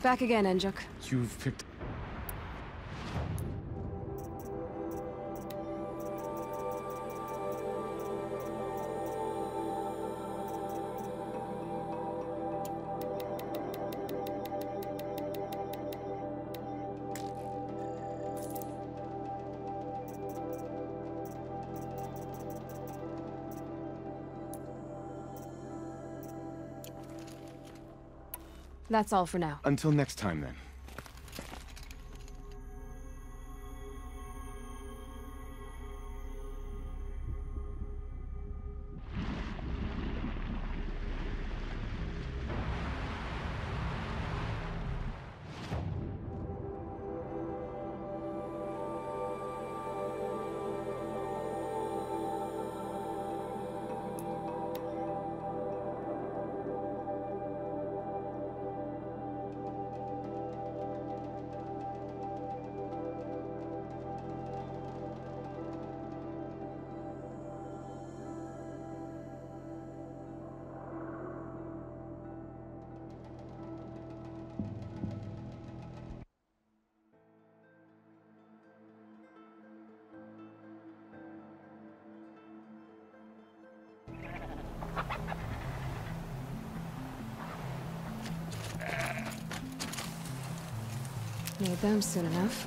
Back again, Enjuk. You've picked... That's all for now. Until next time, then. Need them soon enough.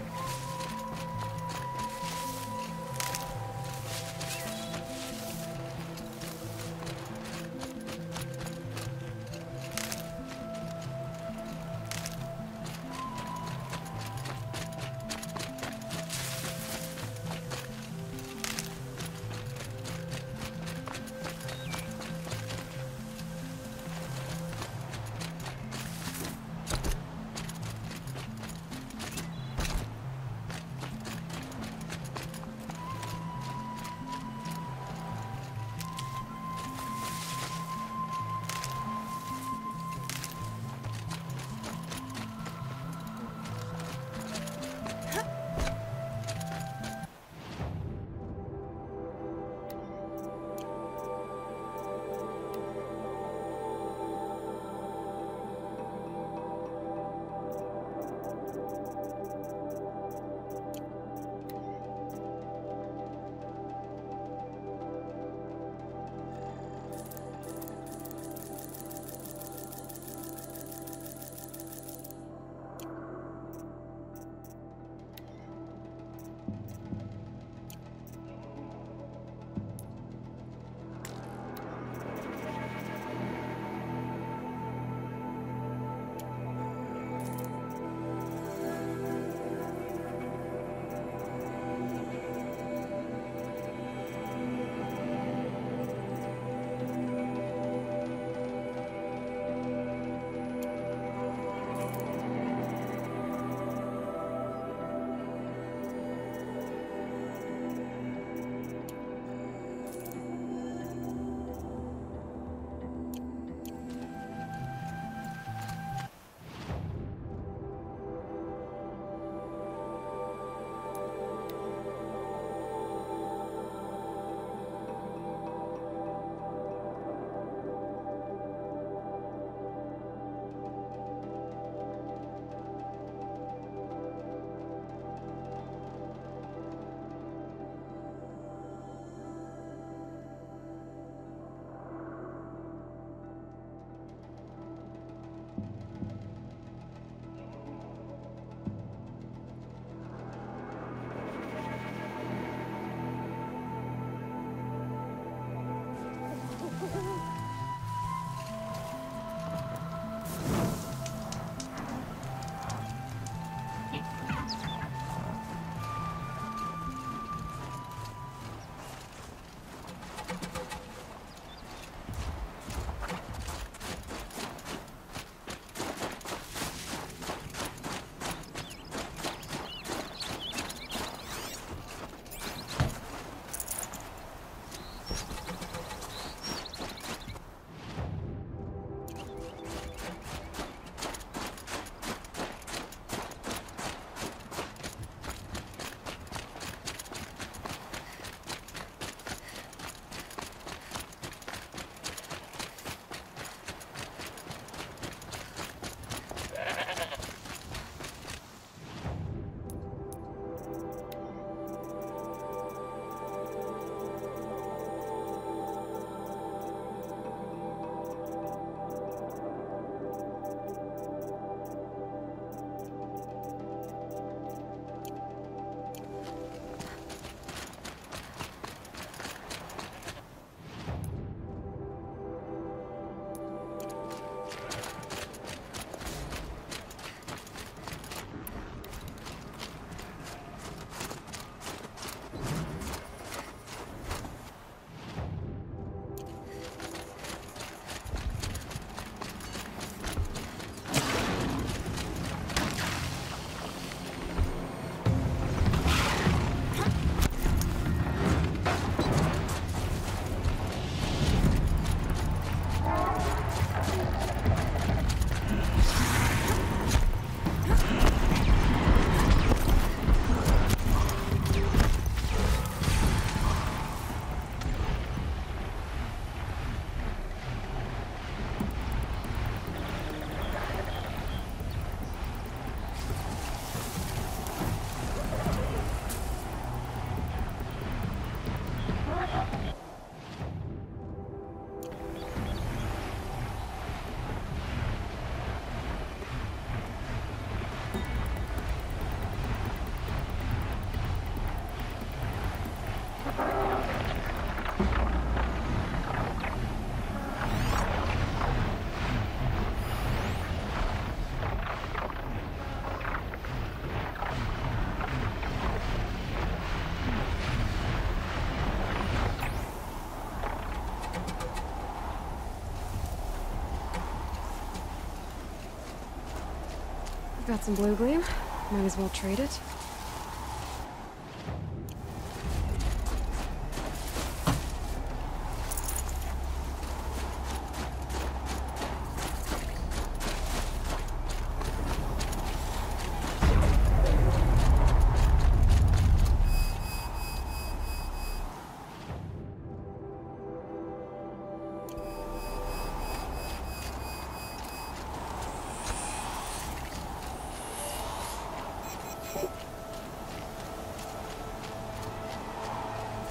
Got some blue gleam. Might as well trade it.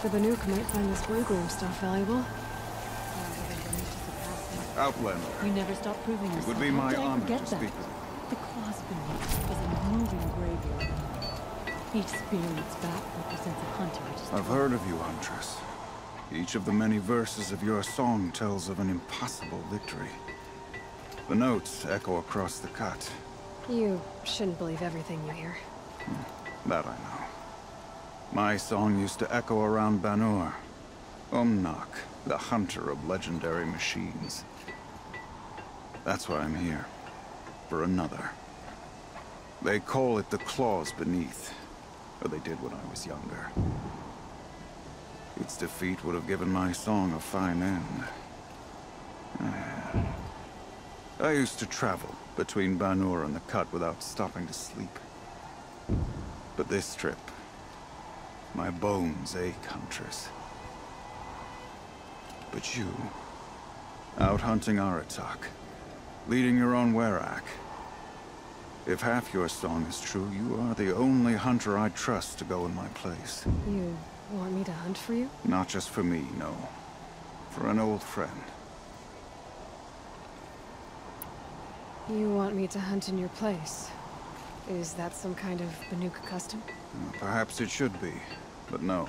The Banuk might find this blue gleam stuff valuable. Outlander. You never stop proving yourself. It would be my honor to that. speak with you. The claws beneath is a moving graveyard. Each spirit's back represents a hunter at his I've heard of you, Huntress. Each of the many verses of your song tells of an impossible victory. The notes echo across the cut. You shouldn't believe everything you hear. That I know. My song used to echo around Banur. Umnak, the hunter of legendary machines. That's why I'm here. For another. They call it the claws beneath. Or they did when I was younger. Its defeat would have given my song a fine end. I used to travel between Banur and the Cut without stopping to sleep. But this trip, my bones ache, Huntress. But you, out hunting Aratak, leading your own Werak. If half your song is true, you are the only hunter I trust to go in my place. You want me to hunt for you? Not just for me, no. For an old friend. You want me to hunt in your place? Is that some kind of Banuk custom? Perhaps it should be, but no.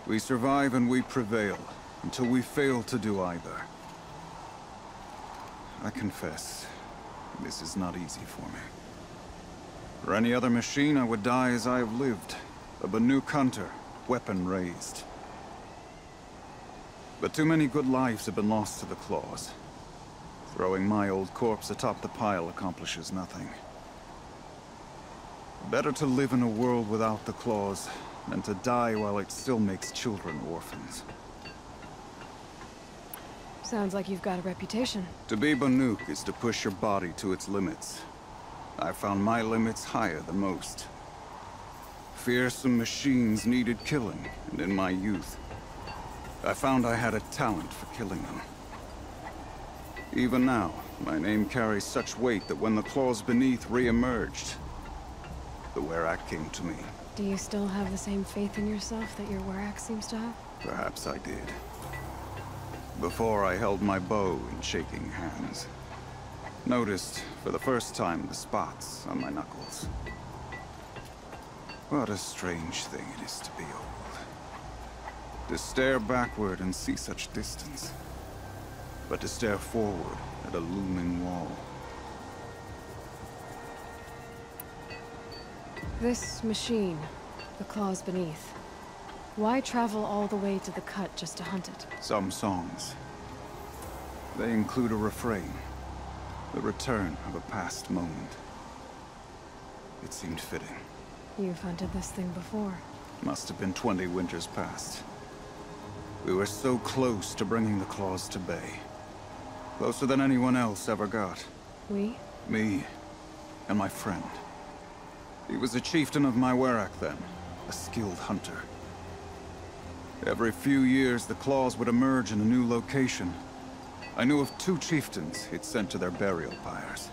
We survive and we prevail, until we fail to do either. I confess, this is not easy for me. For any other machine, I would die as I have lived. A Banuk hunter, weapon raised. But too many good lives have been lost to the claws. Throwing my old corpse atop the pile accomplishes nothing. Better to live in a world without the claws than to die while it still makes children orphans. Sounds like you've got a reputation. To be Banuk is to push your body to its limits. I found my limits higher than most. Fearsome machines needed killing, and in my youth, I found I had a talent for killing them. Even now, my name carries such weight that when the claws beneath re-emerged, the Werak came to me. Do you still have the same faith in yourself that your Werak seems to have? Perhaps I did. Before I held my bow in shaking hands. Noticed, for the first time, the spots on my knuckles. What a strange thing it is to be old. To stare backward and see such distance. But to stare forward at a looming wall. This machine, the claws beneath. Why travel all the way to the Cut just to hunt it? Some songs. They include a refrain. The return of a past moment. It seemed fitting. You've hunted this thing before. Must have been 20 winters past. We were so close to bringing the claws to bay. Closer than anyone else ever got. We? Me and my friend. He was a chieftain of my Werak then, a skilled hunter. Every few years, the claws would emerge in a new location. I knew of 2 chieftains he'd sent to their burial pyres.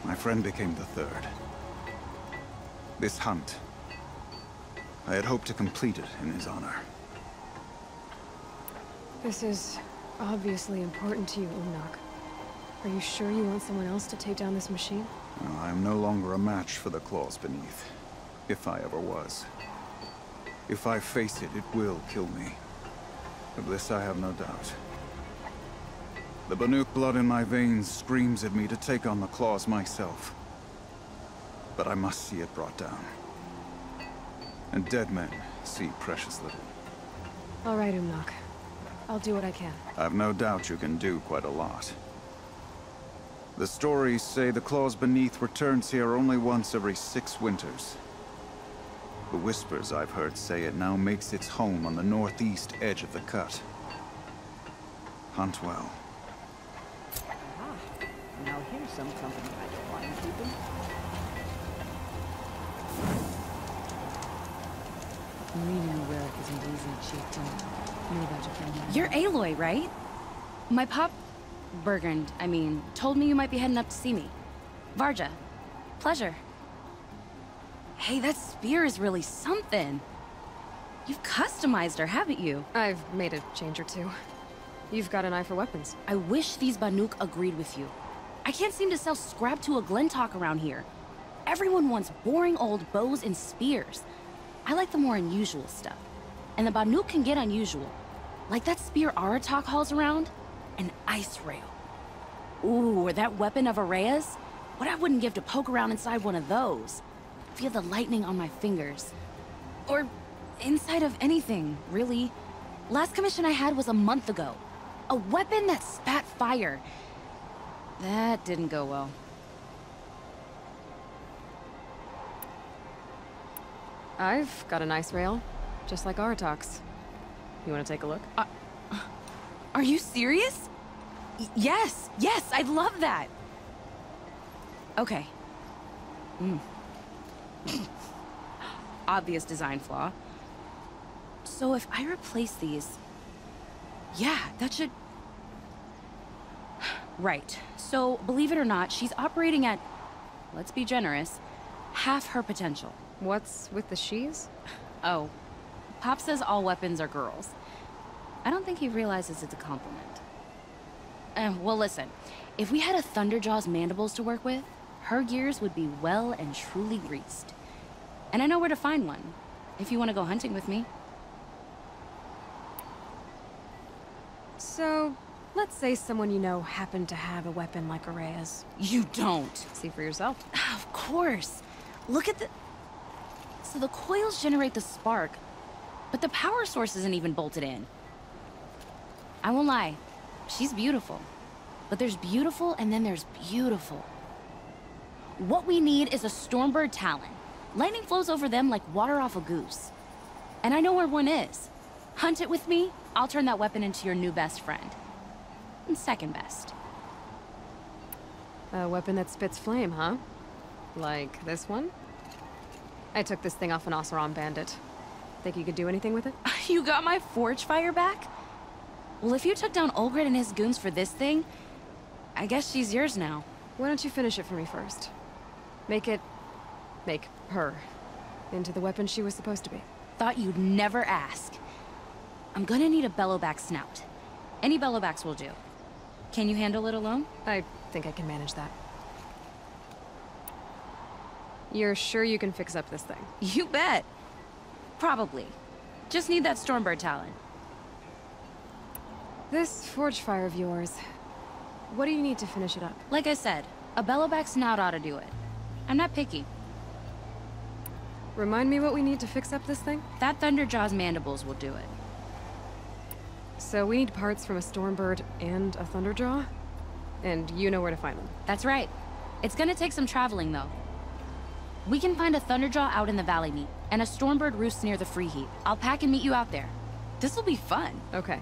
My friend became the 3rd. This hunt, I had hoped to complete it in his honor. This is obviously important to you, Umnak. Are you sure you want someone else to take down this machine? No, I am no longer a match for the claws beneath, if I ever was. If I face it, it will kill me. Of this I have no doubt. The Banuk blood in my veins screams at me to take on the claws myself. But I must see it brought down. And dead men see precious little. All right, Umnak. I'll do what I can. I've no doubt you can do quite a lot. The stories say the claws beneath returns here only once every 6 winters. The whispers I've heard say it now makes its home on the northeast edge of the cut. Hunt well. Ah, now here's some company I don't mind keeping. Reading a relic isn't easy, Chieftain. You're about to kill me. You're Aloy, right? My pop... Bergund, I mean, told me you might be heading up to see me. Varja. Pleasure. Hey, that spear is really something. You've customized her, haven't you? I've made a change or two. You've got an eye for weapons. I wish these Banuk agreed with you. I can't seem to sell scrap to a Glentalk around here. Everyone wants boring old bows and spears. I like the more unusual stuff. And the Banuk can get unusual. Like that spear Aratak hauls around. An ice rail. Ooh, or that weapon of Araya's? What I wouldn't give to poke around inside one of those. Feel the lightning on my fingers. Or inside of anything, really. Last commission I had was a month ago. A weapon that spat fire. That didn't go well. I've got an ice rail, just like Aratak's. You want to take a look? Are you serious? Yes, I'd love that. Okay. Obvious design flaw. So if I replace these... Yeah, that should... Right. So, believe it or not, she's operating at, let's be generous, half her potential. What's with the she's? Oh, Pop says all weapons are girls. I don't think he realizes it's a compliment. Well, listen. If we had a Thunderjaw's mandibles to work with, her gears would be well and truly greased. And I know where to find one, if you want to go hunting with me. So, let's say someone you know happened to have a weapon like Araya's. You don't. See for yourself. Of course. Look at the... So the coils generate the spark, but the power source isn't even bolted in. I won't lie. She's beautiful. But there's beautiful and then there's beautiful. What we need is a Stormbird Talon. Lightning flows over them like water off a goose. And I know where one is. Hunt it with me, I'll turn that weapon into your new best friend. And second best. A weapon that spits flame, huh? Like this one? I took this thing off an Oseram bandit. Think you could do anything with it? You got my forge fire back? Well, if you took down Olgrid and his goons for this thing, I guess she's yours now. Why don't you finish it for me first? Make her into the weapon she was supposed to be. Thought you'd never ask. I'm gonna need a bellowback snout. Any bellowbacks will do. Can you handle it alone? I think I can manage that. You're sure you can fix up this thing? You bet. Probably. Just need that Stormbird Talon. This forge fire of yours, what do you need to finish it up? Like I said, a bellowback snout ought to do it. I'm not picky. Remind me what we need to fix up this thing? That Thunderjaw's mandibles will do it. So we need parts from a Stormbird and a Thunderjaw? And you know where to find them? That's right. It's gonna take some traveling, though. We can find a Thunderjaw out in the Valley Meet, and a Stormbird roosts near the Free Heap. I'll pack and meet you out there. This'll be fun. Okay.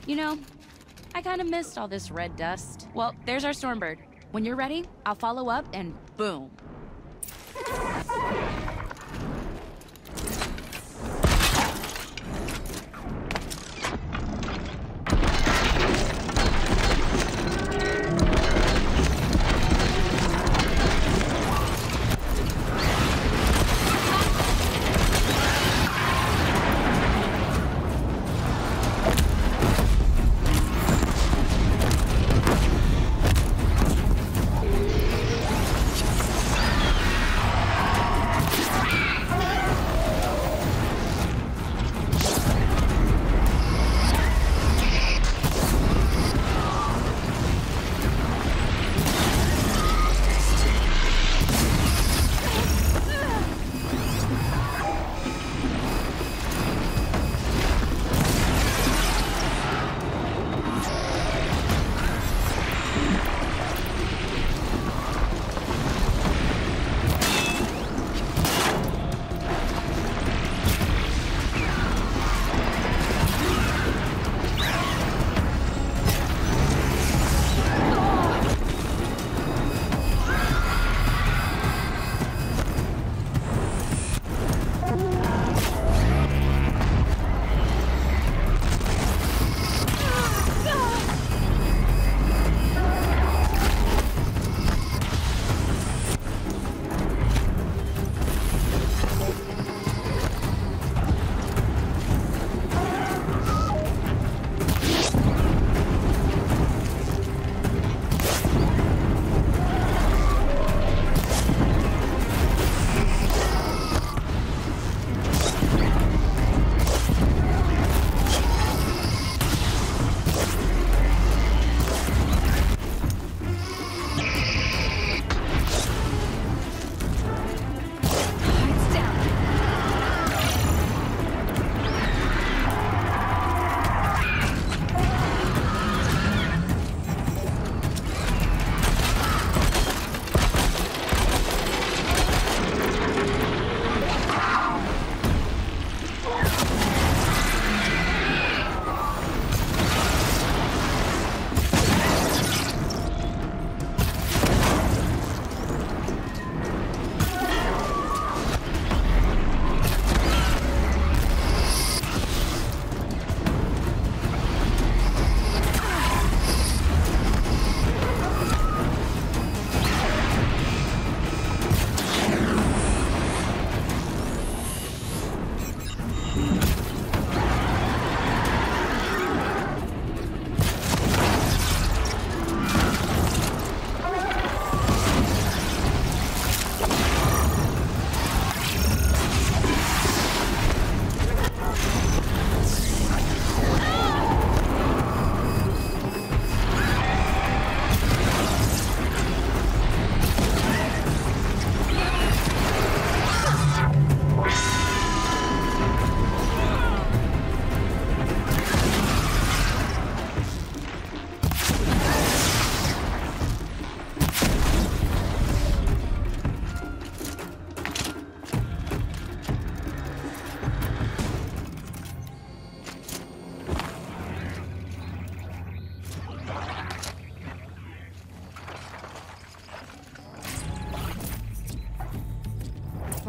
You know, I kind of missed all this red dust. Well, there's our Stormbird. When you're ready, I'll follow up and boom.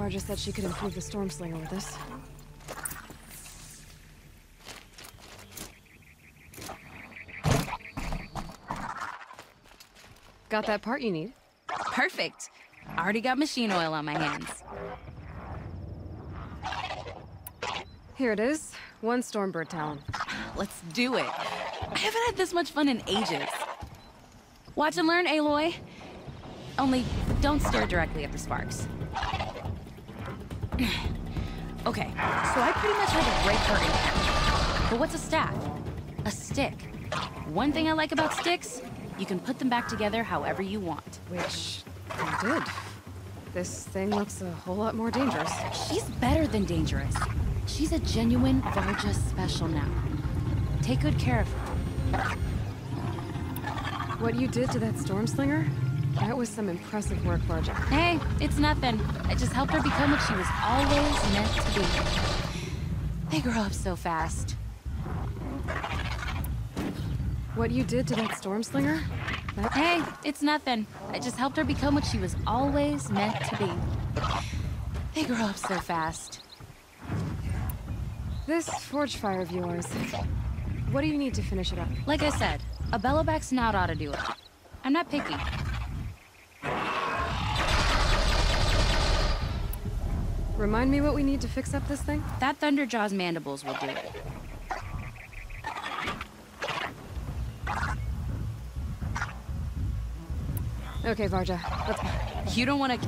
Just said she could improve the Storm Slinger with this. Got that part you need? Perfect. Already got machine oil on my hands. Here it is. One Stormbird talon. Let's do it. I haven't had this much fun in ages. Watch and learn, Aloy. Only, don't stare directly at the sparks. Okay, so I pretty much had to break her in half. But what's a staff? A stick. One thing I like about sticks, you can put them back together however you want. Which I did. This thing looks a whole lot more dangerous. She's better than dangerous. She's a genuine Varja special now. Take good care of her. What you did to that Storm Slinger? That was some impressive work, Varja. Hey, it's nothing. I just helped her become what she was always meant to be. They grow up so fast. What you did to that storm slinger? Hey, it's nothing. I just helped her become what she was always meant to be. They grow up so fast. This forge fire of yours. What do you need to finish it up? Like I said, a bellowback snout ought to do it. I'm not picky. Remind me what we need to fix up this thing? That Thunderjaw's mandibles will do it. Okay, Varja, let's go. You don't want to...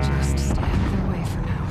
Just stay out of their way for now.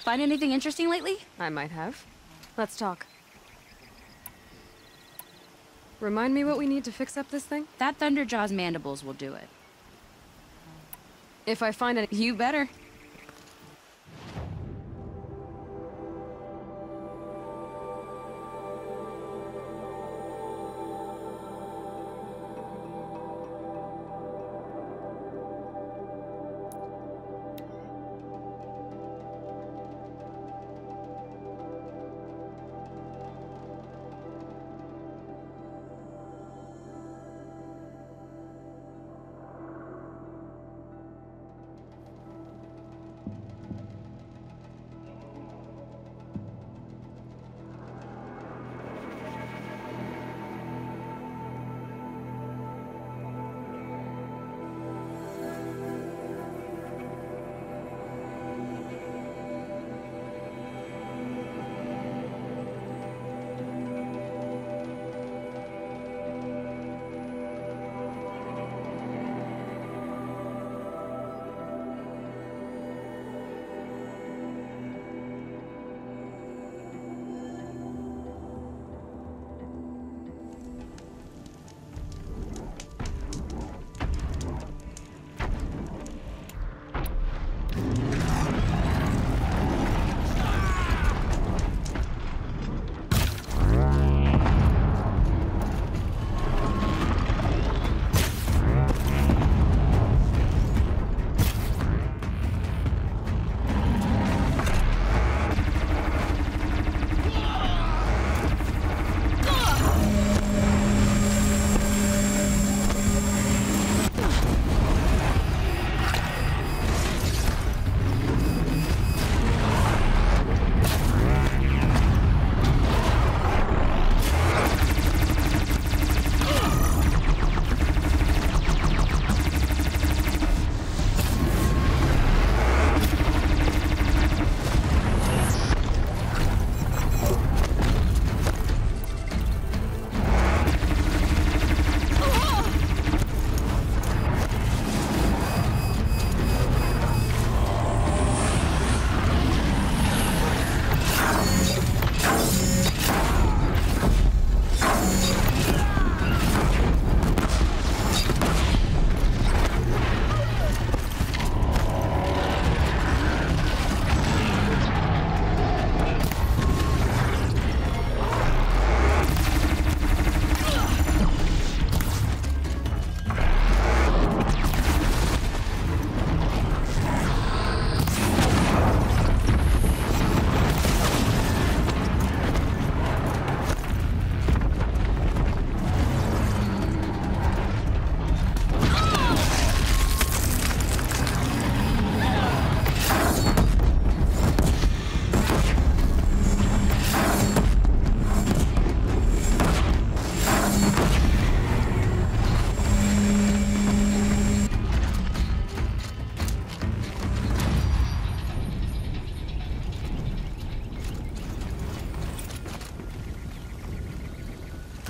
Find anything interesting lately? I might have. Let's talk. Remind me what we need to fix up this thing? That Thunderjaw's mandibles will do it. If I find any... You better.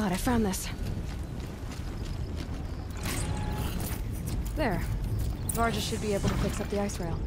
God, I found this. There. Varja should be able to fix up the ice rail.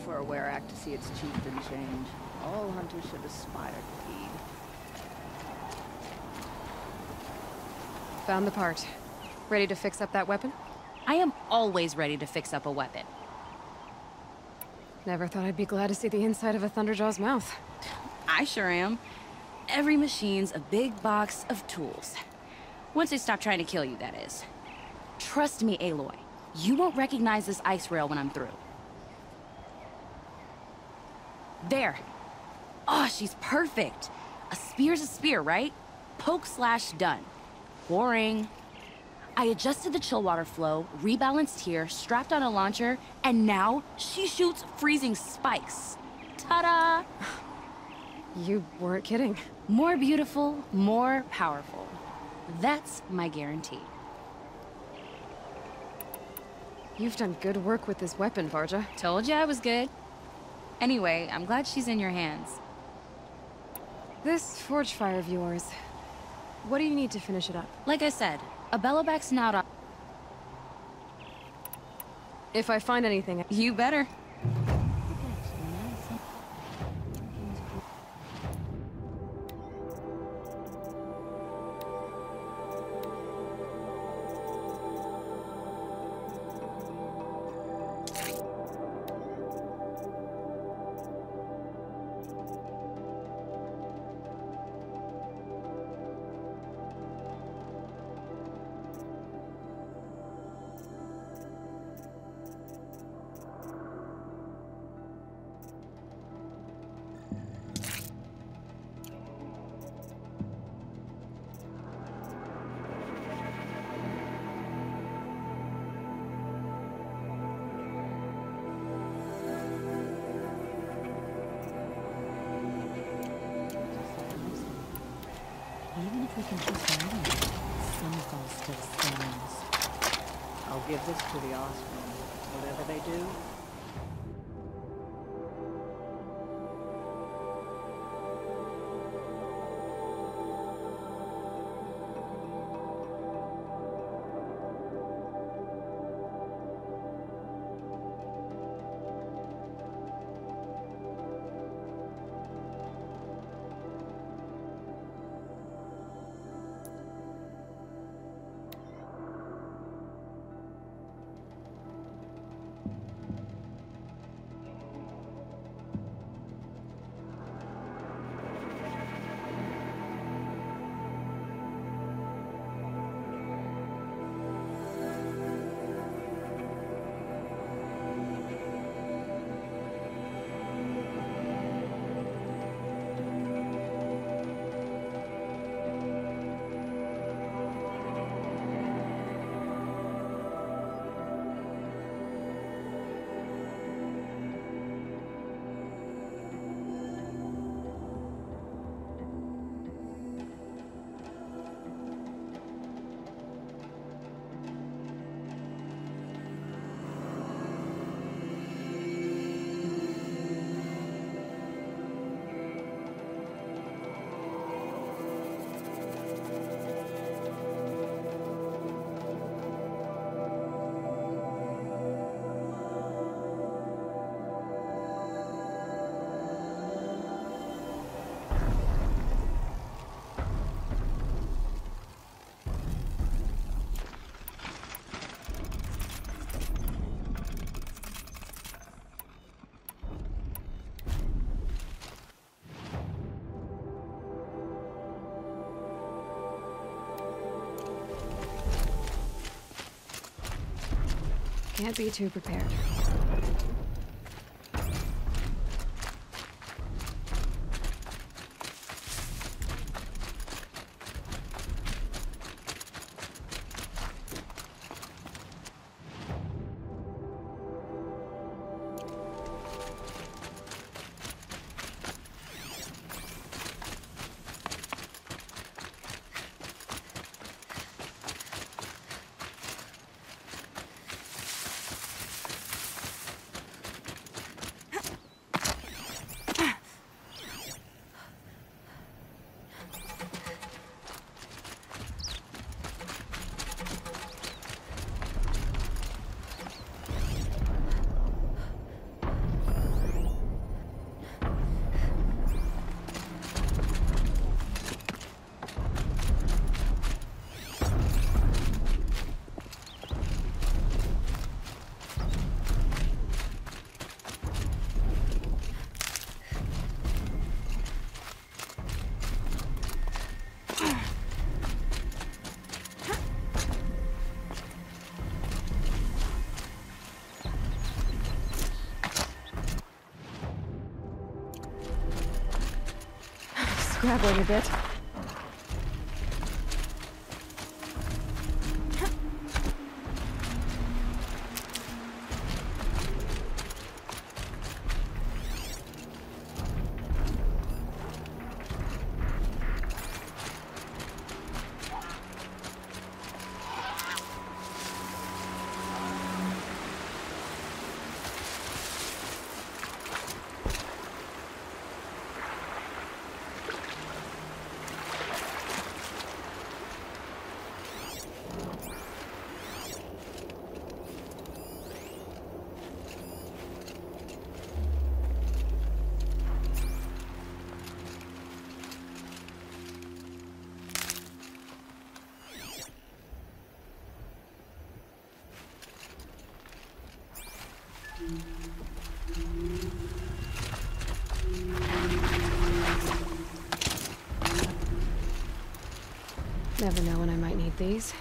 For a were-act to see its chieftain change. All hunters should aspire to be. Found the part. Ready to fix up that weapon? I am always ready to fix up a weapon. Never thought I'd be glad to see the inside of a Thunderjaw's mouth. I sure am. Every machine's a big box of tools. Once they stop trying to kill you, that is. Trust me, Aloy. You won't recognize this ice rail when I'm through. There. Oh, she's perfect. A spear's a spear, right? Poke slash done. Boring. I adjusted the chill water flow, rebalanced here, strapped on a launcher, and now she shoots freezing spikes. Ta-da! You weren't kidding. More beautiful, more powerful. That's my guarantee. You've done good work with this weapon, Varja. Told you I was good. Anyway, I'm glad she's in your hands. This forge fire of yours, what do you need to finish it up? Like I said, a bellowback snout. If I find anything, You better. Even if we can keep moving, some of us still stands. I'll give this to the Osprey. Whatever they do, Can't be too prepared. Scrabbling a bit. Never know when I might need these.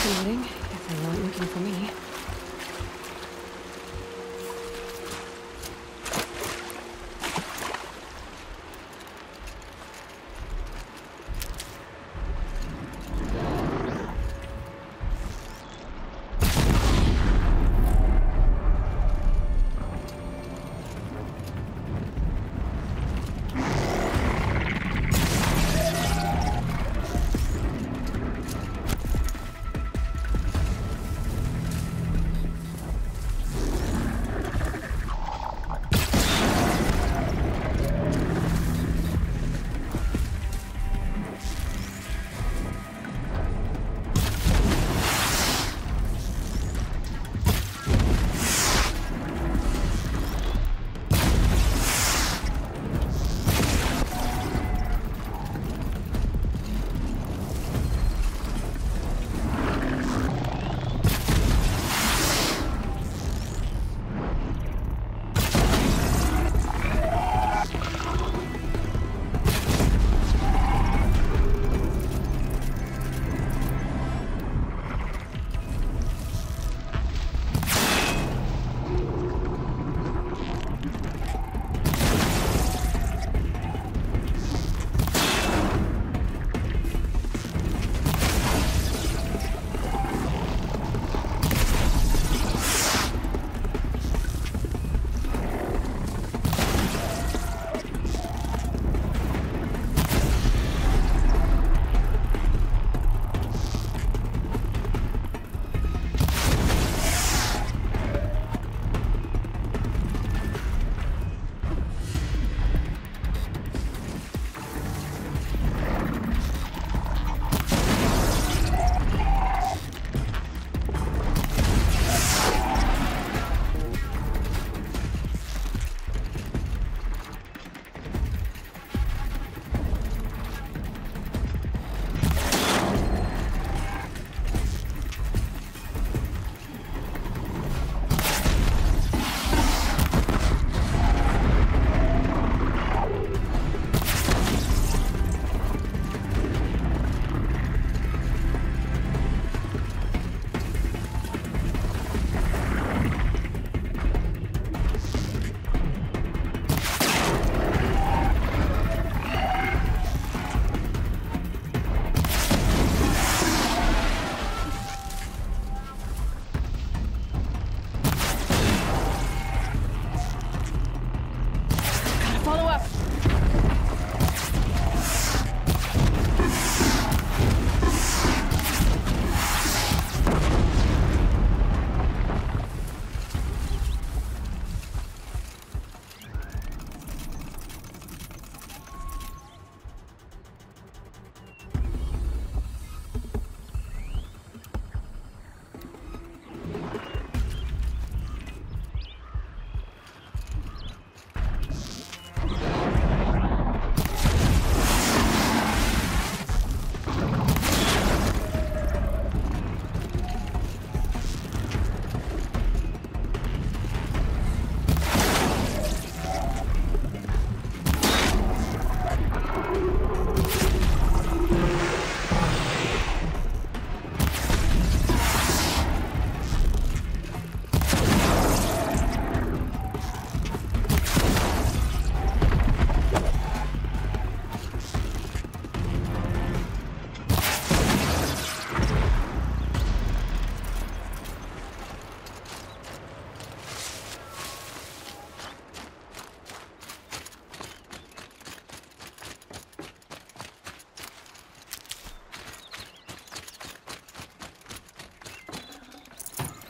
Fascinating, if they weren't looking for me.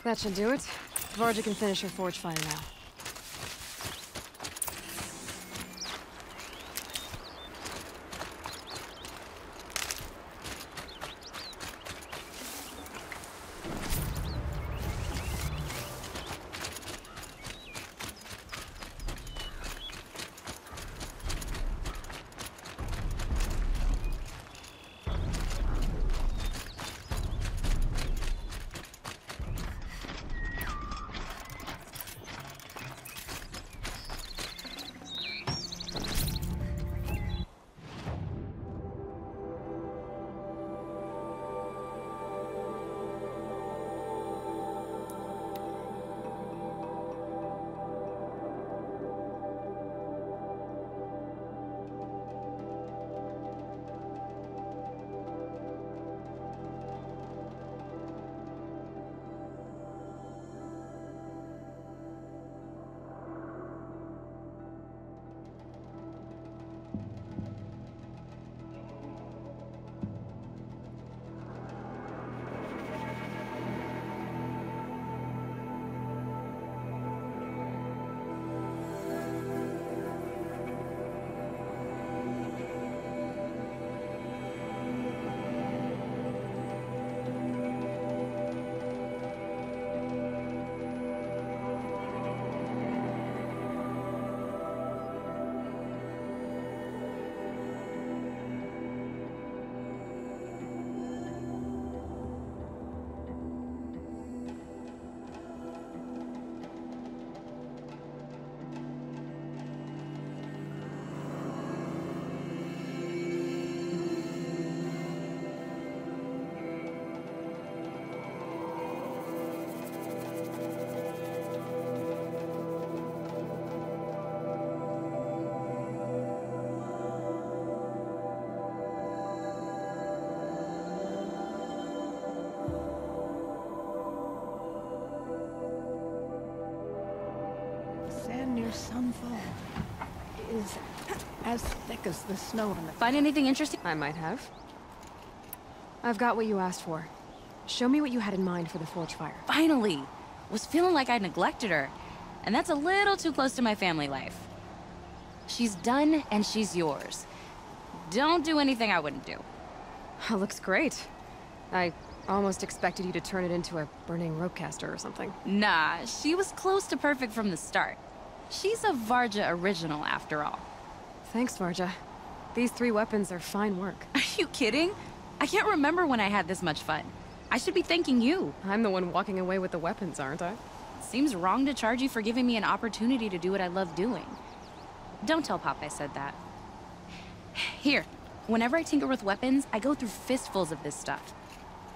That should do it. Varga can finish her forge fire now. your sunfall is as thick as the snow on the... Find anything interesting? I might have. I've got what you asked for. Show me what you had in mind for the forge fire. Finally! Was feeling like I neglected her. And that's a little too close to my family life. She's done, and she's yours. Don't do anything I wouldn't do. Looks great. I almost expected you to turn it into a burning ropecaster or something. Nah, she was close to perfect from the start. She's a Varja original, after all. Thanks, Varja. These 3 weapons are fine work. Are you kidding? I can't remember when I had this much fun. I should be thanking you. I'm the one walking away with the weapons, aren't I? Seems wrong to charge you for giving me an opportunity to do what I love doing. Don't tell Pop I said that. Here, whenever I tinker with weapons, I go through fistfuls of this stuff.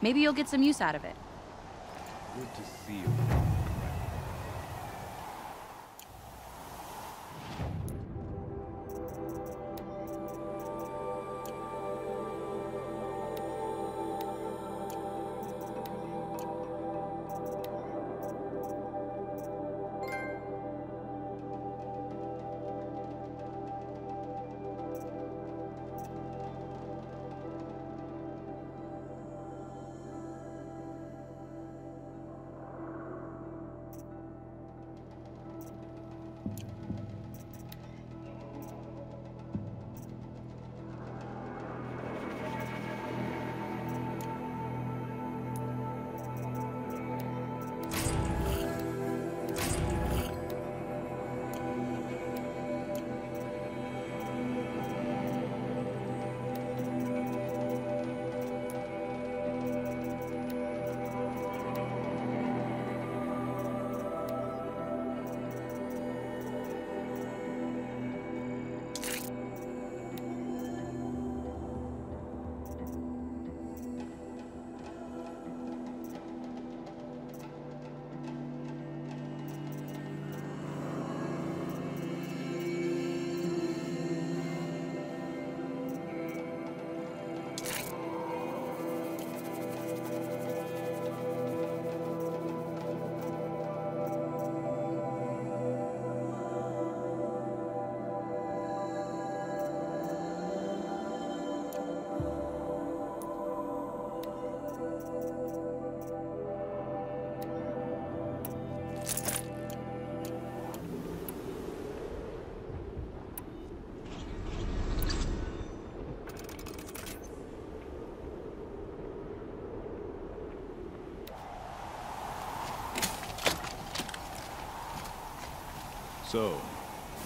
Maybe you'll get some use out of it. Good to see you. So,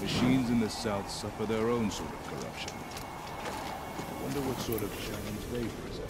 machines in the South suffer their own sort of corruption. I wonder what sort of challenge they present.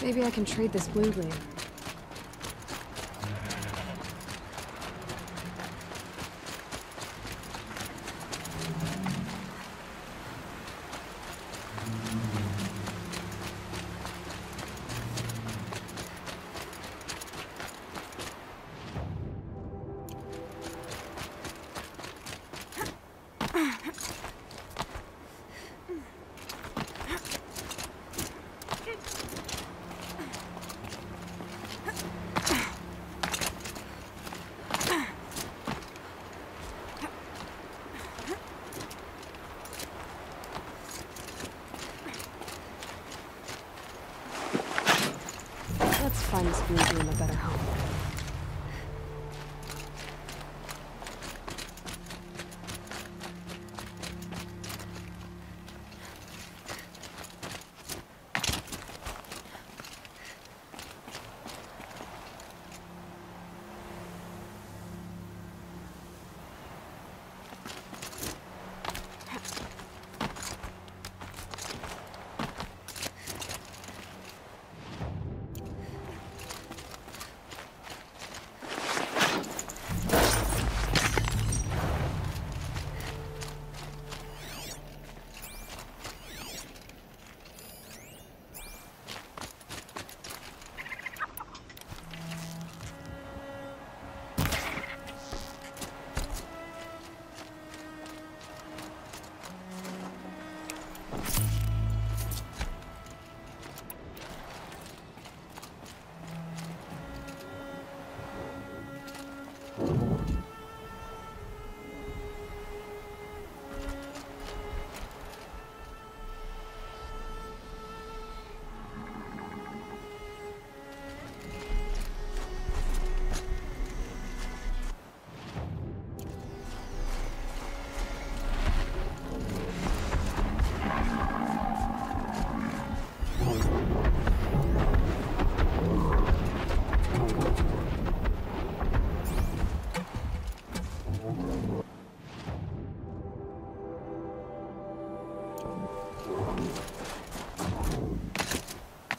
Maybe I can trade this blue gleam. Let's find this blue gleam a better home.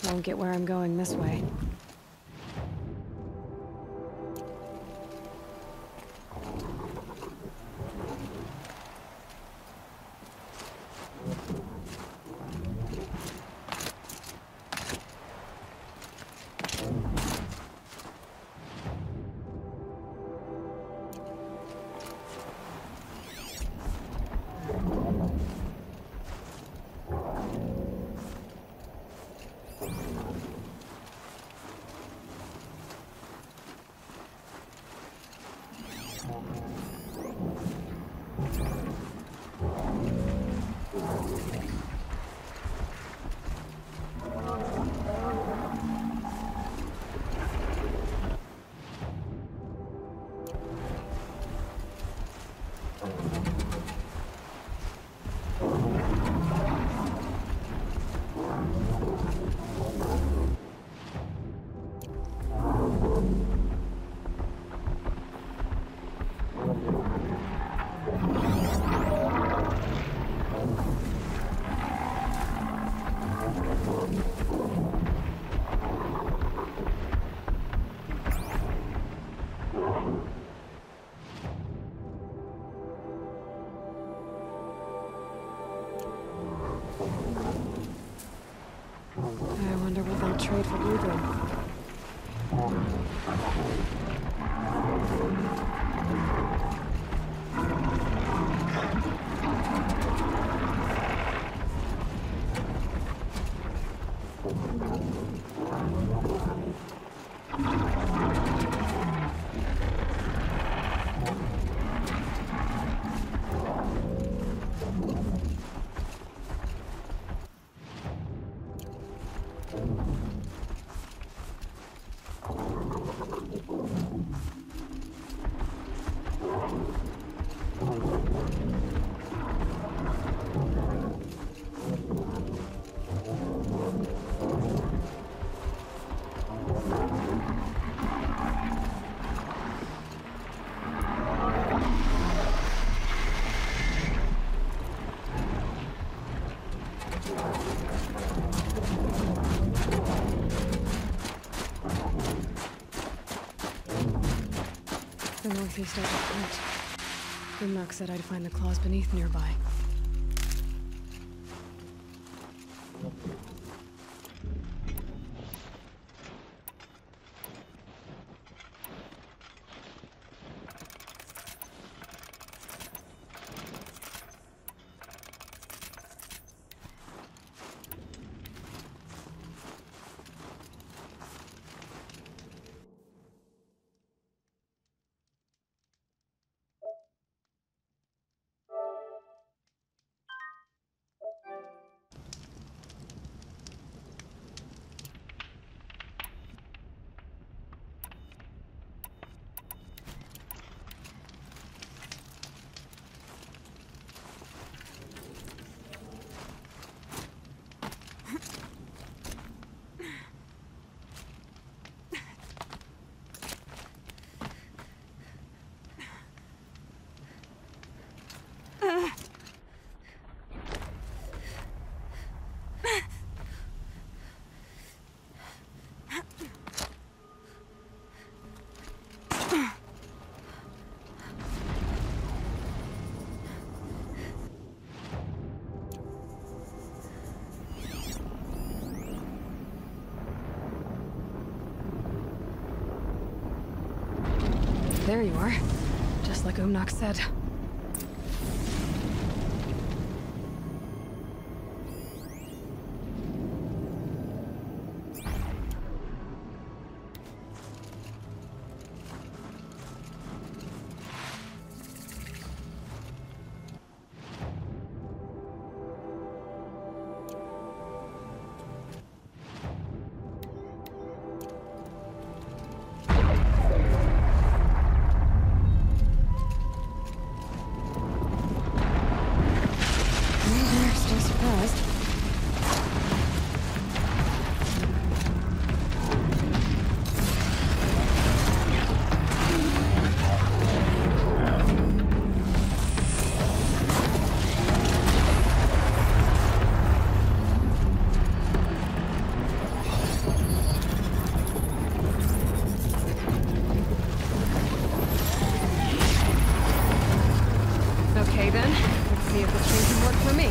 Won't get where I'm going this way. I wonder what they'll trade for blue gleam. the northeast edge of Flint. Grimlock said I'd find the claws beneath nearby. There you are. Just like Umnak said. Okay then, let's see if this thing can work for me.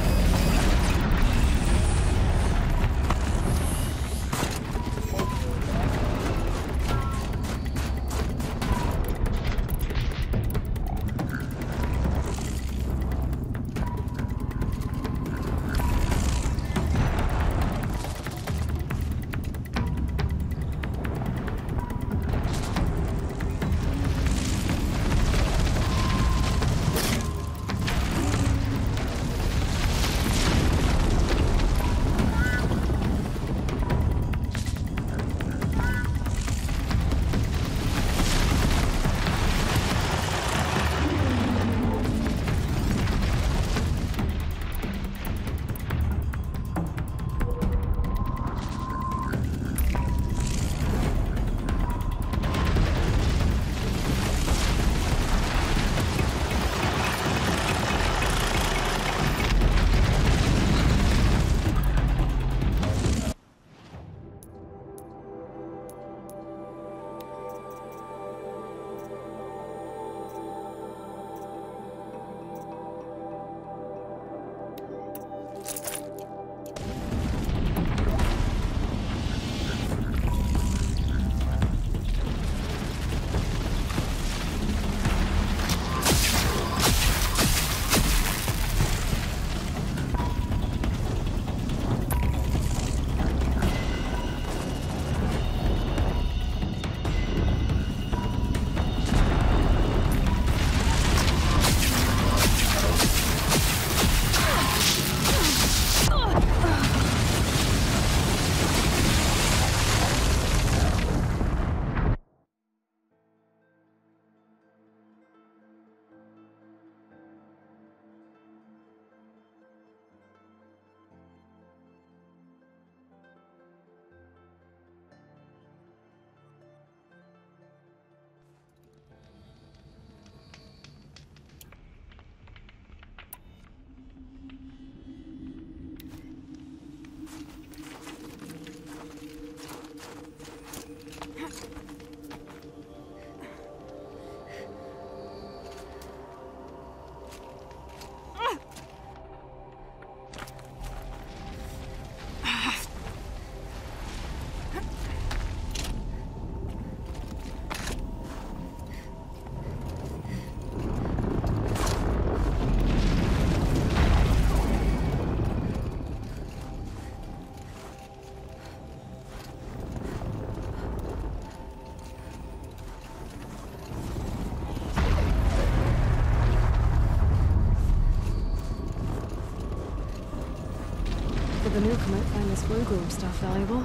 the Banuk might find this blue gloom stuff valuable.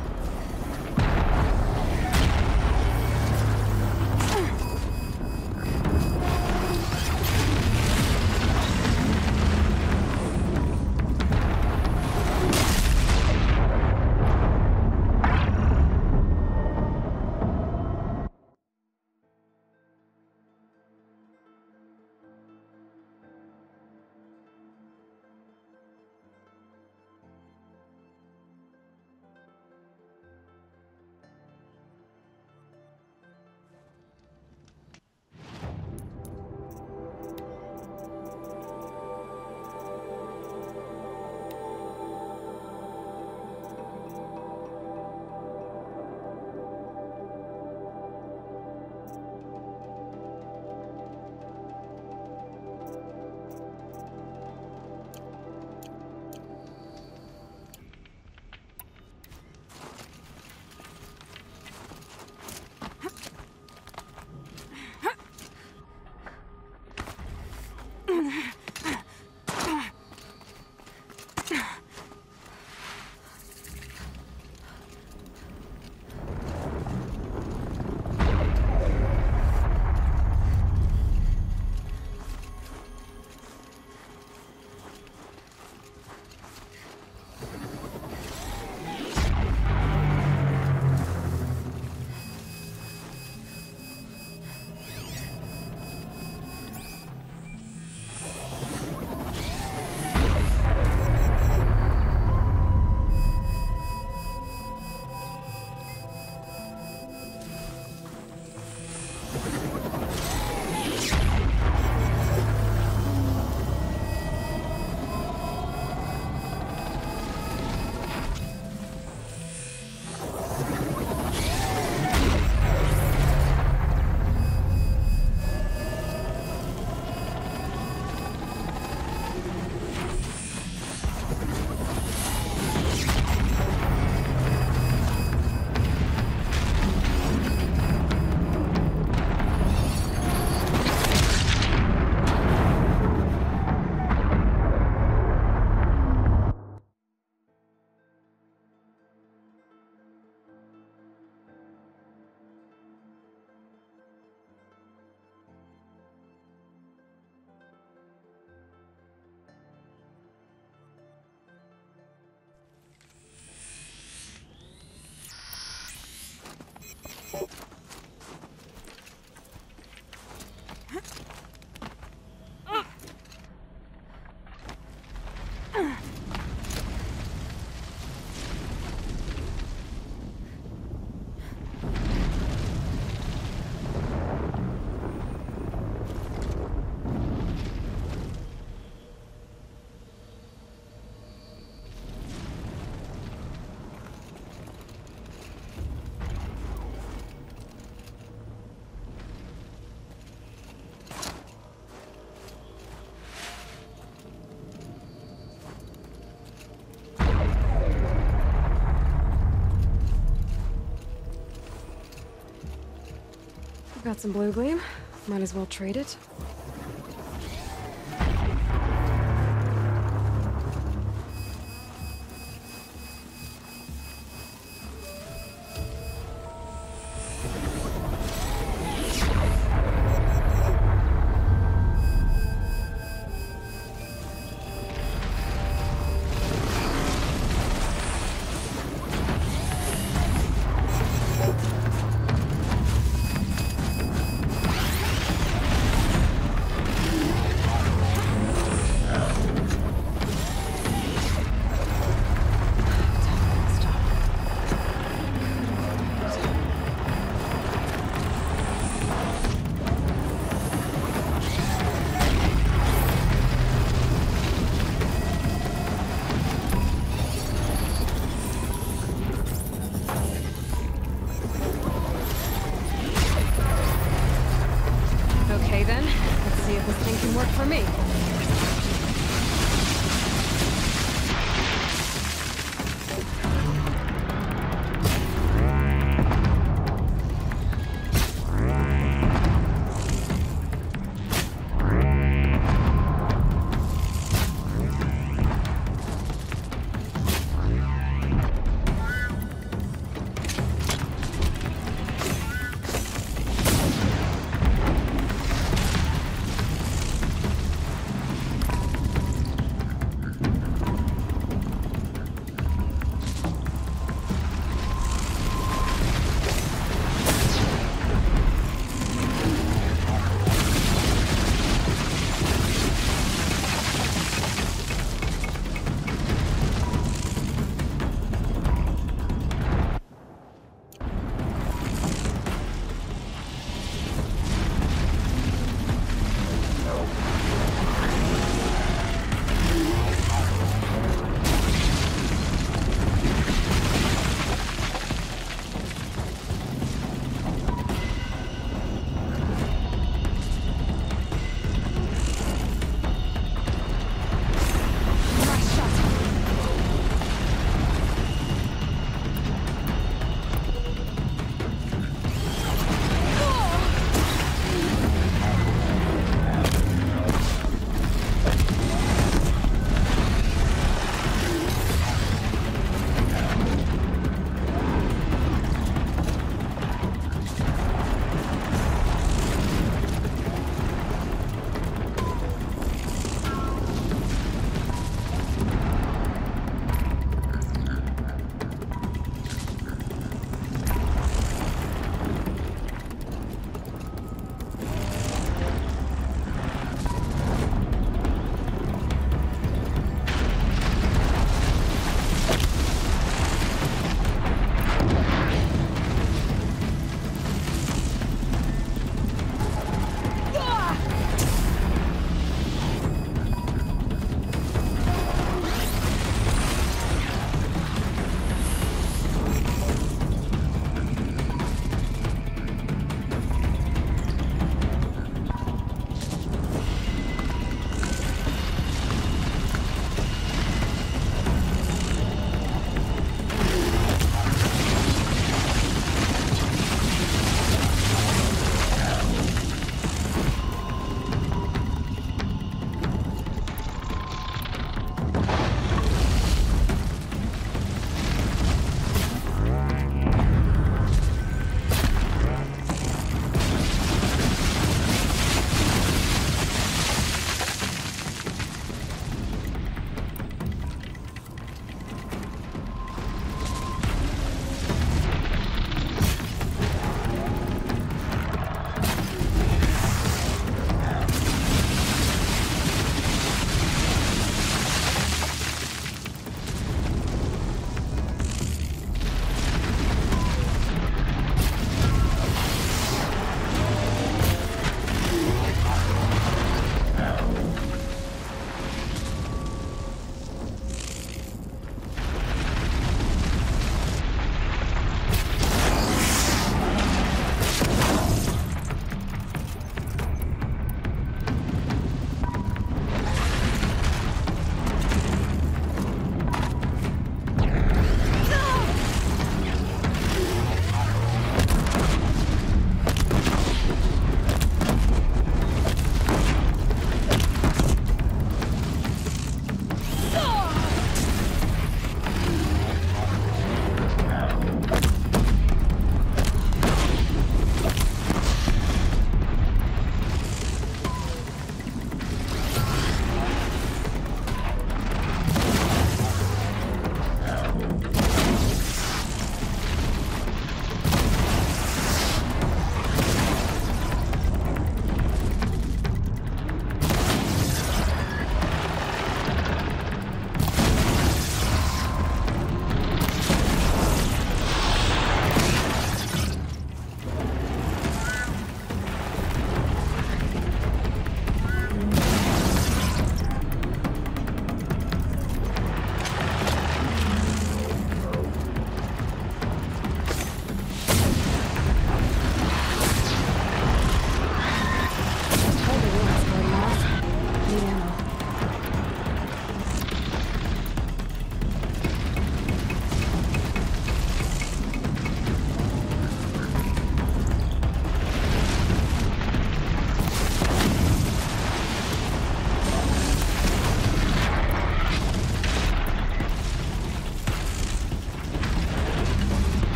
Got some blue gleam. Might as well trade it.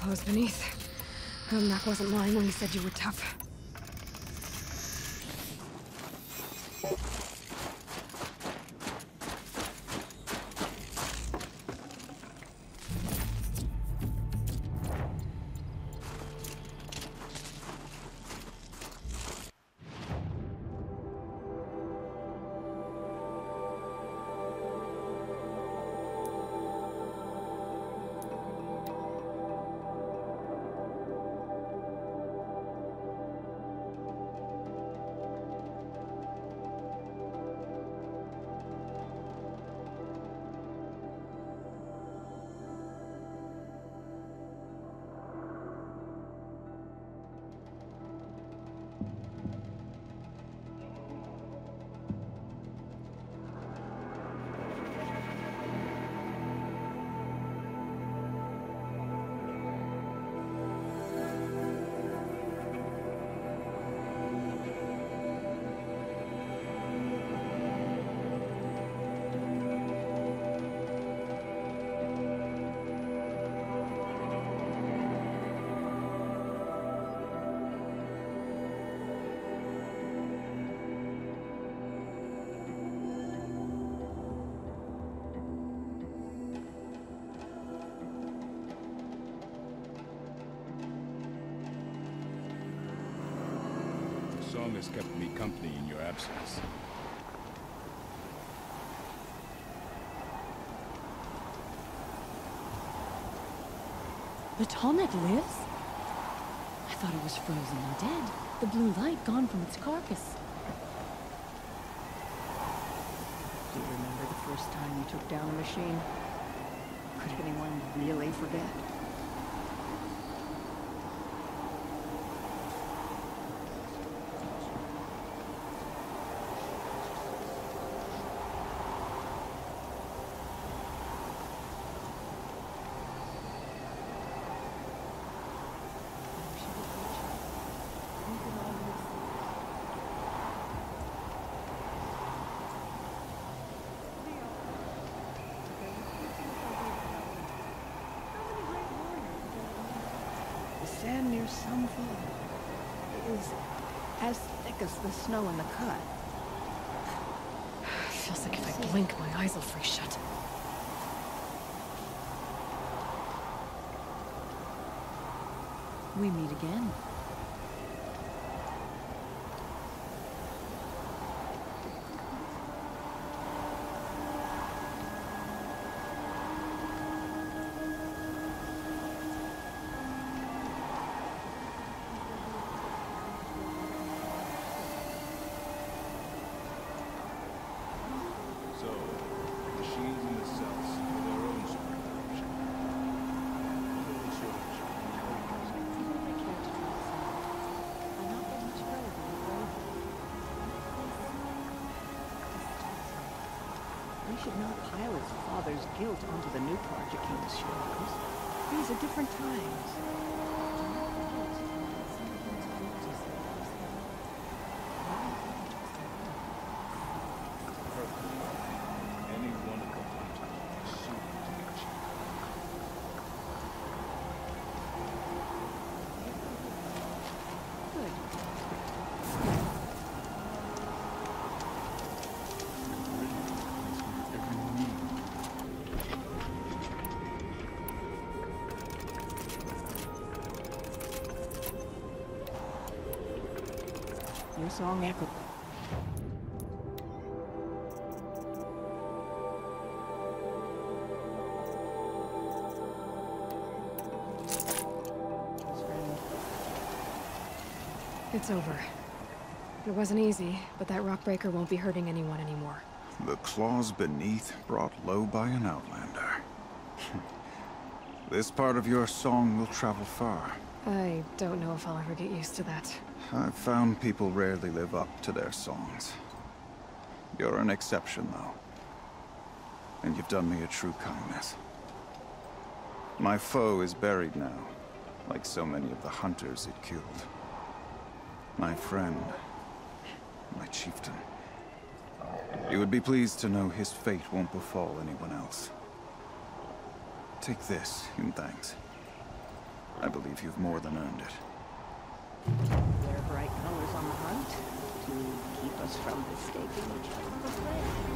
claws beneath. Gumnak wasn't lying when he said you were tough. The song has kept me company in your absence. The Tallneck lives? I thought it was frozen and dead. The blue light gone from its carcass. Do you remember the first time you took down a machine? Could anyone really forget? The sand near Sunfall is as thick as the snow in the cut. Feels like if I blink, my eyes will freeze shut. We meet again. So, machines in the cells have their own sort of corruption. What sort of We should not pile his father's guilt onto the new project he was showing us. These are different times. any one of the hunters is suited to get you. Good. Your song echoed. It's over. It wasn't easy, but that rock breaker won't be hurting anyone anymore. The claws beneath, brought low by an outlander. This part of your song will travel far. I don't know if I'll ever get used to that. I've found people rarely live up to their songs. You're an exception, though. And you've done me a true kindness. My foe is buried now, like so many of the hunters it killed. My friend, my chieftain. You would be pleased to know his fate won't befall anyone else. Take this in thanks. I believe you've more than earned it. Wear bright colors on the hunt to keep us from mistaking each other for friends.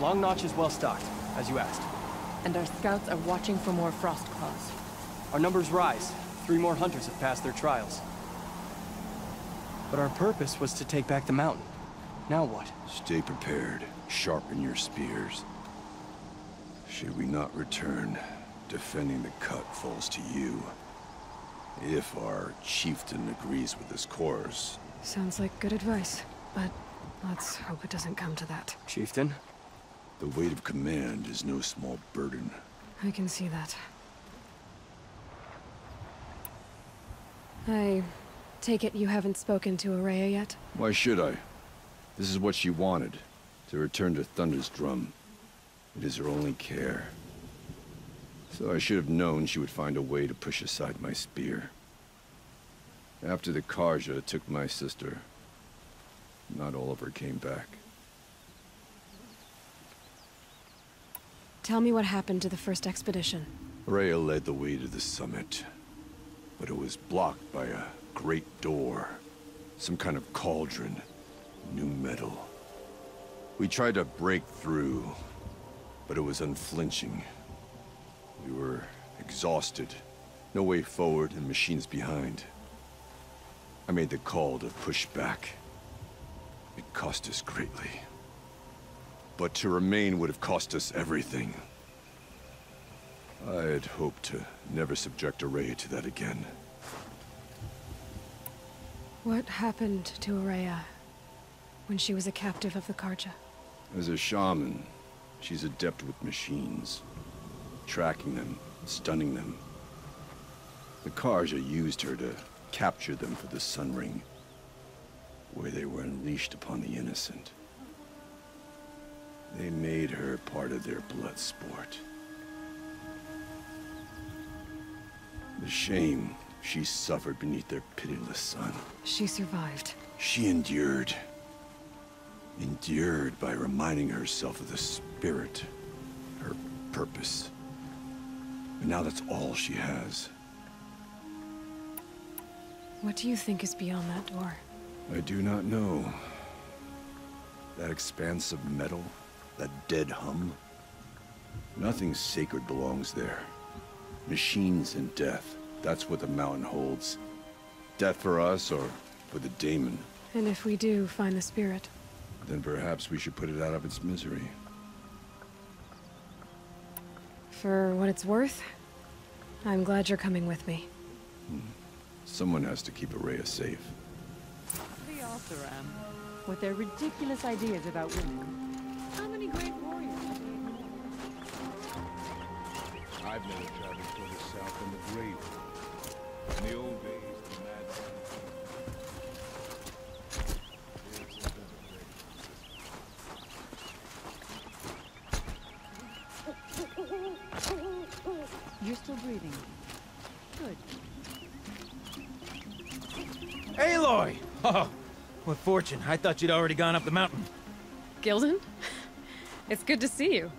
Long Notch is well stocked, as you asked. And our scouts are watching for more frost claws. Our numbers rise. 3 more hunters have passed their trials. But our purpose was to take back the mountain. Now what? Stay prepared. Sharpen your spears. Should we not return, defending the cut falls to you. If our chieftain agrees with this course. Sounds like good advice, but let's hope it doesn't come to that. Chieftain? The weight of command is no small burden. I can see that. I take it you haven't spoken to Araya yet? Why should I? This is what she wanted, to return to Thunder's drum. It is her only care. So I should have known she would find a way to push aside my spear. After the Karja took my sister, not all of her came back. Tell me what happened to the first expedition. Rhea led the way to the summit, but it was blocked by a great door. Some kind of cauldron. New metal. We tried to break through, but it was unflinching. We were exhausted. No way forward and machines behind. I made the call to push back. It cost us greatly. But to remain would have cost us everything. I had hoped to never subject Araya to that again. What happened to Araya when she was a captive of the Karja? As a shaman, she's adept with machines. Tracking them, stunning them. The Karja used her to capture them for the Sun Ring, where they were unleashed upon the innocent. They made her part of their blood sport. The shame she suffered beneath their pitiless sun. She survived. She endured. Endured by reminding herself of the spirit, her purpose. And now that's all she has. What do you think is beyond that door? I do not know. That expanse of metal, that dead hum. Nothing sacred belongs there. Machines and death, that's what the mountain holds. Death for us or for the daemon. And if we do find the spirit? Then perhaps we should put it out of its misery. For what it's worth, I'm glad you're coming with me. Someone has to keep Araya safe. The Oseram, with their ridiculous ideas about women. How many great warriors? I've never traveled further south than the grave. In the old days, the mad breathing. Good. Aloy! Oh, what fortune. I thought you'd already gone up the mountain. Gilden? It's good to see you.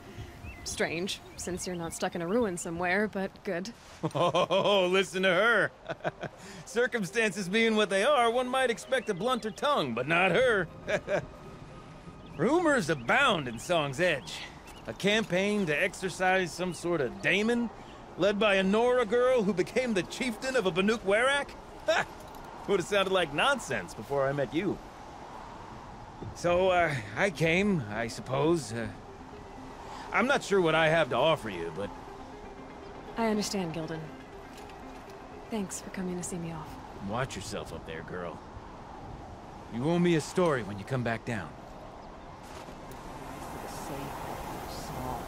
Strange, since you're not stuck in a ruin somewhere, but good. Oh, listen to her. Circumstances being what they are, one might expect a blunter tongue, but not her. Rumors abound in Song's Edge. A campaign to exorcise some sort of daemon, led by a Nora girl who became the chieftain of a Banuk Werak? Ha! Would have sounded like nonsense before I met you. So, I came, I suppose. I'm not sure what I have to offer you, but... I understand, Gilden. Thanks for coming to see me off. Watch yourself up there, girl. You owe me a story when you come back down. For the sake of Song.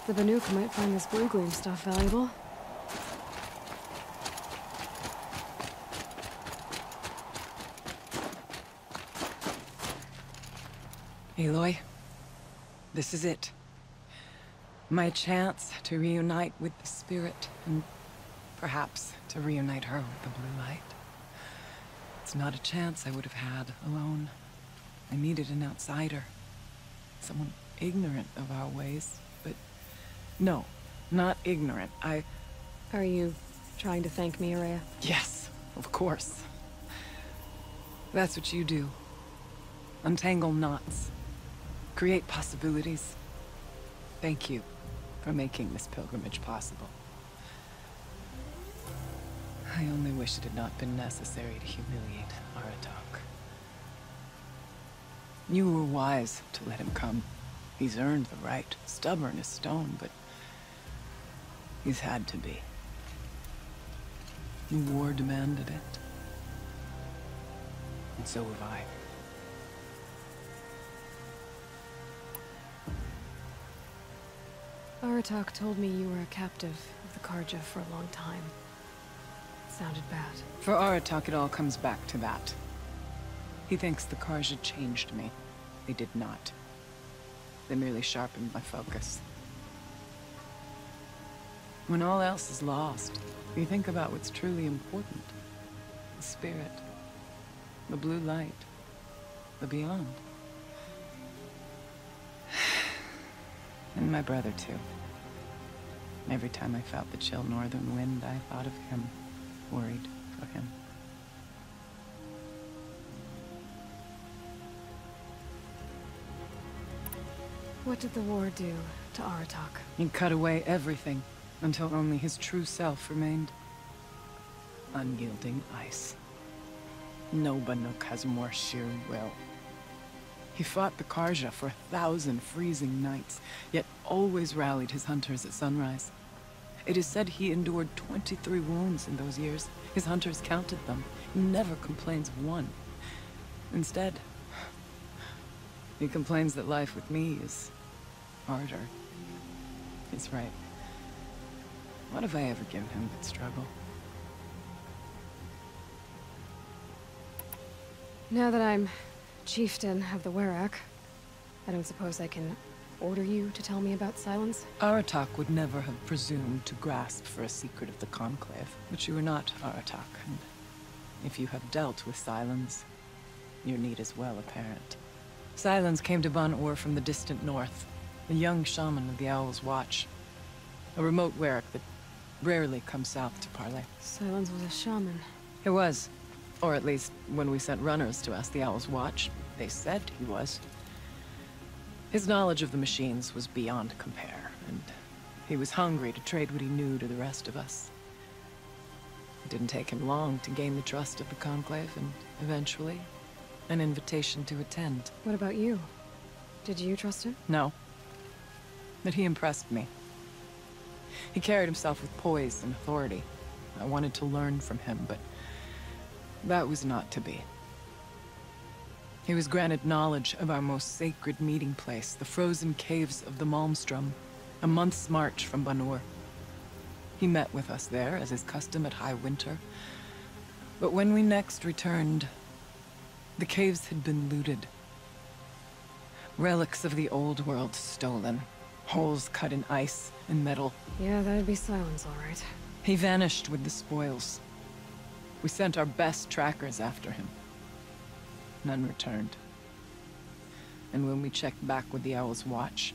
the Banuk might find this blue gleam stuff valuable. Aloy, this is it. My chance to reunite with the spirit, and perhaps to reunite her with the blue light. It's not a chance I would have had alone. I needed an outsider. Someone ignorant of our ways, but no, not ignorant. Are you trying to thank me, Araya? Yes, of course. That's what you do. Untangle knots. Create possibilities. Thank you for making this pilgrimage possible. I only wish it had not been necessary to humiliate Aratak. You were wise to let him come. He's earned the right. Stubborn as stone, but he's had to be. The war demanded it. And so have I. Aratak told me you were a captive of the Karja for a long time. It sounded bad. For Aratak, it all comes back to that. He thinks the Karja changed me. They did not. They merely sharpened my focus. When all else is lost, you think about what's truly important. The spirit. The blue light. The beyond. And my brother, too. Every time I felt the chill northern wind, I thought of him. Worried for him. What did the war do to Aratak? He cut away everything, until only his true self remained. Unyielding ice. No Banuk has more sheer will. He fought the Karja for 1,000 freezing nights, yet always rallied his hunters at sunrise. It is said he endured 23 wounds in those years. His hunters counted them. He never complains of one. Instead, he complains that life with me is harder. He's right. What have I ever given him but struggle? Now that I'm chieftain of the Werak, I don't suppose I can order you to tell me about Silence? Aratak would never have presumed to grasp for a secret of the Conclave. But you are not Aratak, and if you have dealt with Silence, your need is well apparent. Silence came to Ban-Ur from the distant north, a young shaman of the Owl's Watch. A remote Werak that rarely comes south to parley. Silence was a shaman. It was. Or at least, when we sent runners to ask the Owl's Watch, they said he was. His knowledge of the machines was beyond compare, and he was hungry to trade what he knew to the rest of us. It didn't take him long to gain the trust of the Conclave, and eventually, an invitation to attend. What about you? Did you trust him? No. But he impressed me. He carried himself with poise and authority. I wanted to learn from him, but that was not to be. He was granted knowledge of our most sacred meeting place, the frozen caves of the Malmstrom, a month's march from Ban-Ur. He met with us there, as is custom at high winter. But when we next returned, the caves had been looted. Relics of the old world stolen. Holes cut in ice and metal. Yeah, that'd be Silence, all right. He vanished with the spoils. We sent our best trackers after him. None returned. And when we checked back with the Owl's Watch,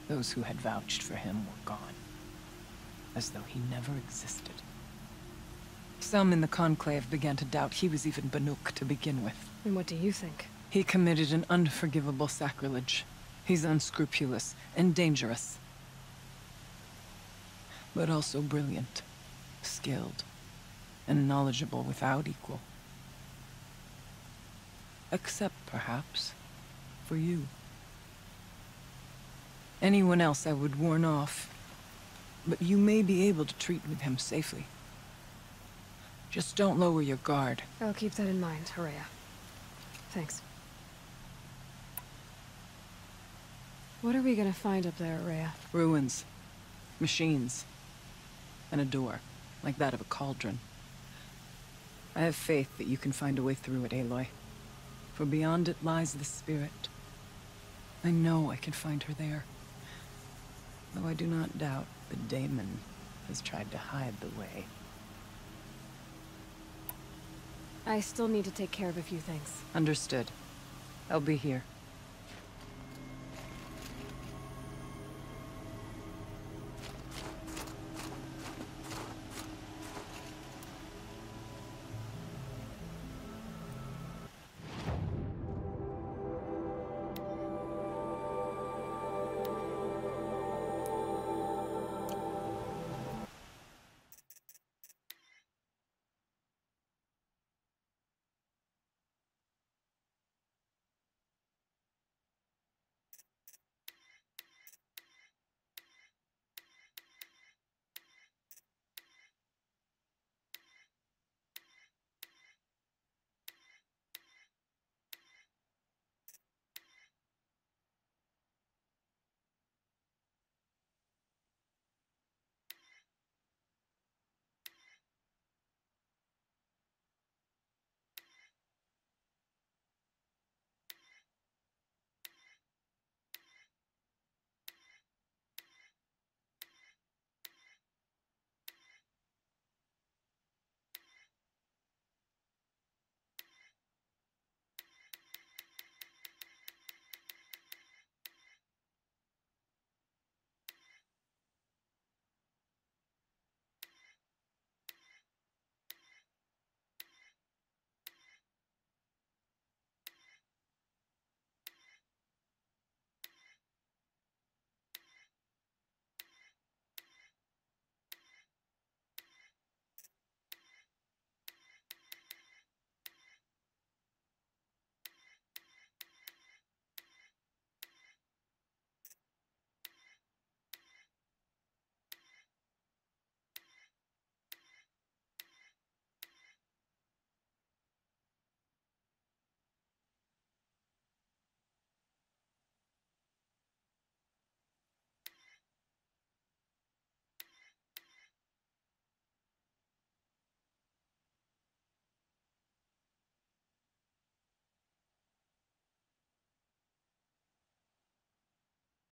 those who had vouched for him were gone. As though he never existed. Some in the Conclave began to doubt he was even Banuk to begin with. And what do you think? He committed an unforgivable sacrilege. He's unscrupulous and dangerous. But also brilliant, skilled, and knowledgeable without equal. Except, perhaps, for you. Anyone else I would warn off, but you may be able to treat with him safely. Just don't lower your guard. I'll keep that in mind, Araya. Thanks. What are we gonna find up there, Rhea? Ruins. Machines. And a door, like that of a cauldron. I have faith that you can find a way through it, Aloy. For beyond it lies the spirit. I know I can find her there. Though I do not doubt the daemon has tried to hide the way. I still need to take care of a few things. Understood. I'll be here.